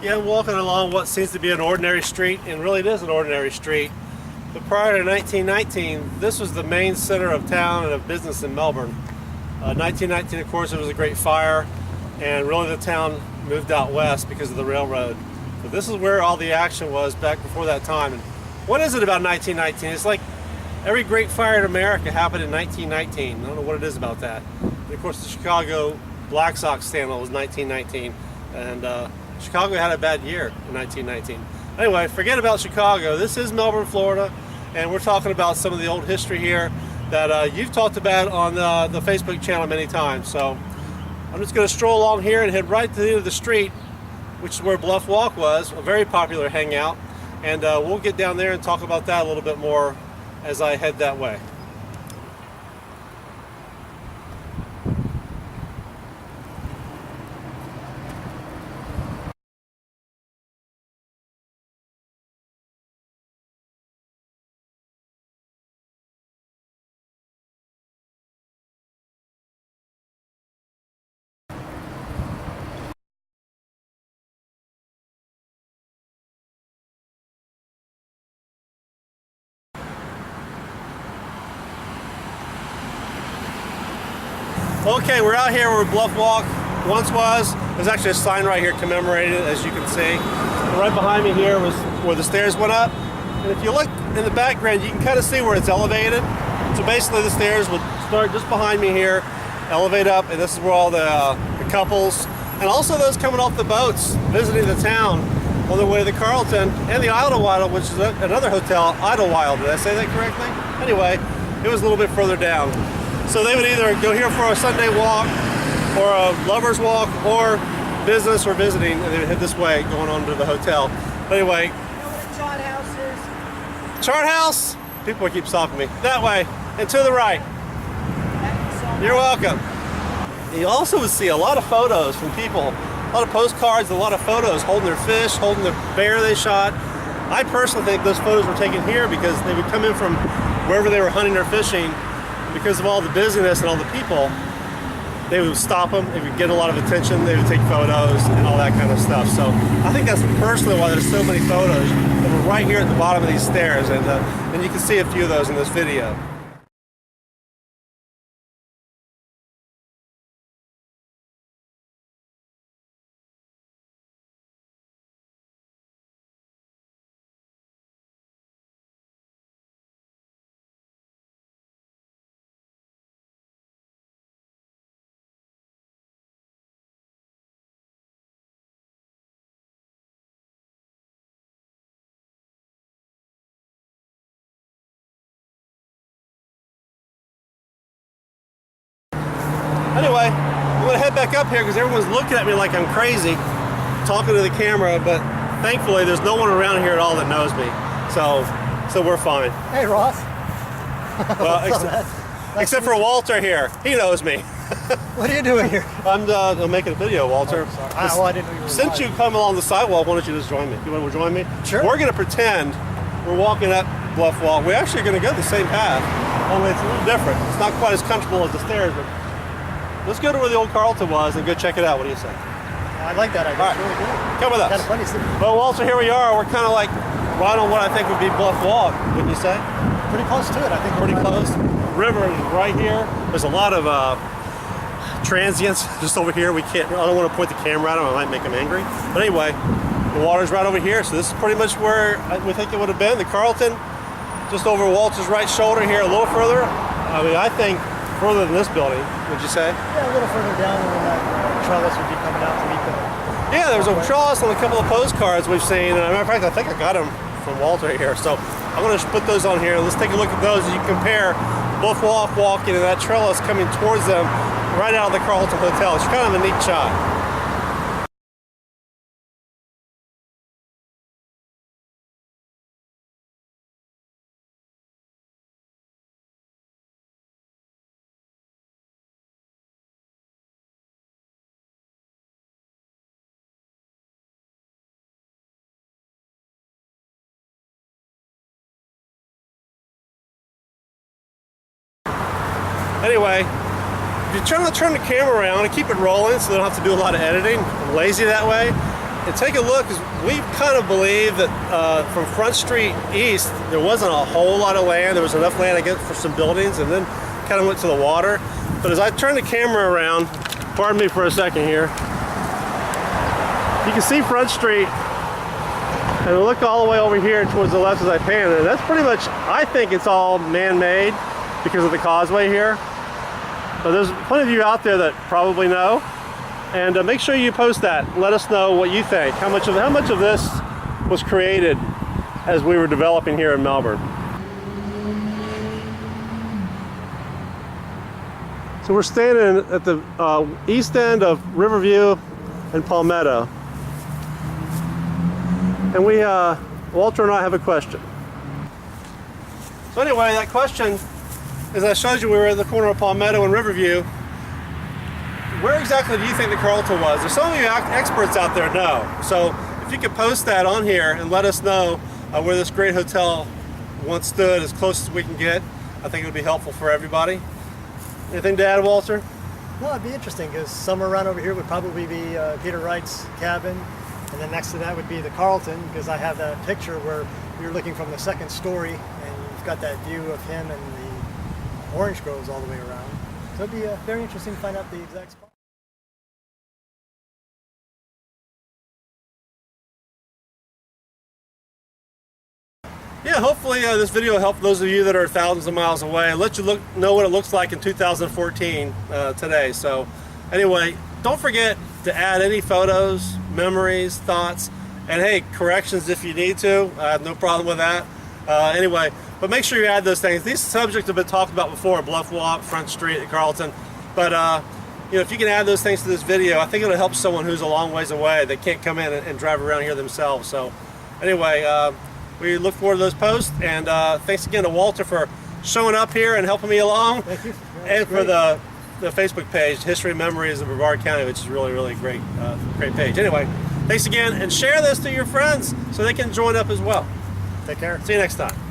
Yeah, I'm walking along what seems to be an ordinary street, and really it is an ordinary street. But prior to 1919, this was the main center of town and of business in Melbourne. 1919, of course, it was a great fire, and really the town moved out west because of the railroad. But this is where all the action was back before that time. And what is it about 1919? It's like every great fire in America happened in 1919. I don't know what it is about that. And of course, the Chicago Black Sox scandal was 1919, and Chicago had a bad year in 1919. Anyway, forget about Chicago. This is Melbourne, Florida, and we're talking about some of the old history here that you've talked about on the Facebook channel many times. So I'm just going to stroll along here and head right to the end of the street, which is where Bluff Walk was, a very popular hangout, and we'll get down there and talk about that a little bit more as I head that way. Okay, we're out here where Bluff Walk once was. There's actually a sign right here commemorating it, as you can see. And right behind me here was where the stairs went up. And if you look in the background, you can kind of see where it's elevated. So basically the stairs would start just behind me here, elevate up, and this is where all the couples, and also those coming off the boats, visiting the town on their way to the Carlton and the Idlewild, which is another hotel, Idlewild. Did I say that correctly? Anyway, it was a little bit further down. So they would either go here for a Sunday walk or a lover's walk or business or visiting, and they would head this way going on to the hotel. But anyway. You know what a chart house is? Chart house? People keep stopping me. That way and to the right. You're welcome. You also would see a lot of photos from people, a lot of postcards, a lot of photos holding their fish, holding the bear they shot. I personally think those photos were taken here because they would come in from wherever they were hunting or fishing. Because of all the busyness and all the people, they would stop them, they would get a lot of attention, they would take photos and all that kind of stuff. So I think that's personally why there's so many photos that were right here at the bottom of these stairs, and you can see a few of those in this video. Anyway, I'm going to head back up here because everyone's looking at me like I'm crazy talking to the camera, but thankfully there's no one around here at all that knows me, so we're fine. Hey Ross. Well, except for Walter here. He knows me. What are you doing here? I'm making a video, Walter. Oh, I didn't know you were Since you come along the sidewalk, why don't you just join me? You want to join me? Sure. We're going to pretend we're walking up Bluff Walk. We're actually going to go the same path, only it's a little different. It's not quite as comfortable as the stairs, but let's go to where the old Carlton was and go check it out. What do you say? I like that idea. All right. It's really good. Come with us. Kind of funny. Well, Walter, here we are. We're kind of like right on what I think would be Bluff Walk, wouldn't you say? Pretty close to it, I think. Pretty close. River is right here. There's a lot of transients just over here. I don't want to point the camera at them. I might make them angry. But anyway, the water's right over here. So this is pretty much where we think it would have been. The Carlton, just over Walter's right shoulder here, a little further. I mean, I think further than this building, would you say? Yeah, a little further down where that trellis would be coming out to meet them. Yeah, there's a trellis on a couple of postcards we've seen. And as a matter of fact, I think I got them from Walter here. So I'm going to put those on here. Let's take a look at those as you compare Bluff Walk walking and that trellis coming towards them right out of the Carlton Hotel. It's kind of a neat shot. Anyway, if you turn the camera around and keep it rolling so they don't have to do a lot of editing, I'm lazy that way, and take a look, because we kind of believe that from Front Street east, there wasn't a whole lot of land. There was enough land, I guess, for some buildings, and then kind of went to the water. But as I turn the camera around, pardon me for a second here, you can see Front Street, and look all the way over here towards the left as I pan, and that's pretty much, I think it's all man-made because of the causeway here. But there's plenty of you out there that probably know, and make sure you post that. Let us know what you think. How much of this was created as we were developing here in Melbourne. So we're standing at the east end of Riverview and Palmetto. And we, Walter and I have a question. So anyway, that question, as I showed you, we were at the corner of Palmetto and Riverview. Where exactly do you think the Carlton was? There's some of you experts out there know. So if you could post that on here and let us know where this great hotel once stood, as close as we can get, I think it would be helpful for everybody. Anything to add, Walter? No, it'd be interesting because somewhere around over here would probably be Peter Wright's cabin, and then next to that would be the Carlton, because I have that picture where you're looking from the second story and you've got that view of him and the orange groves all the way around. So it'd be very interesting to find out the exact spot. Yeah, hopefully this video will help those of you that are thousands of miles away and let you know what it looks like in 2014 today. So anyway, don't forget to add any photos, memories, thoughts, and hey, corrections if you need to. I have no problem with that. Anyway, but make sure you add those things. These subjects have been talked about before, Bluff Walk, Front Street at Carlton. But you know, if you can add those things to this video, I think it'll help someone who's a long ways away that can't come in and drive around here themselves. So anyway, we look forward to those posts, and thanks again to Walter for showing up here and helping me along. Thank you. And for the Facebook page, History and Memories of Brevard County, which is really great, great page. Anyway, thanks again, and share this to your friends so they can join up as well. Take care. See you next time.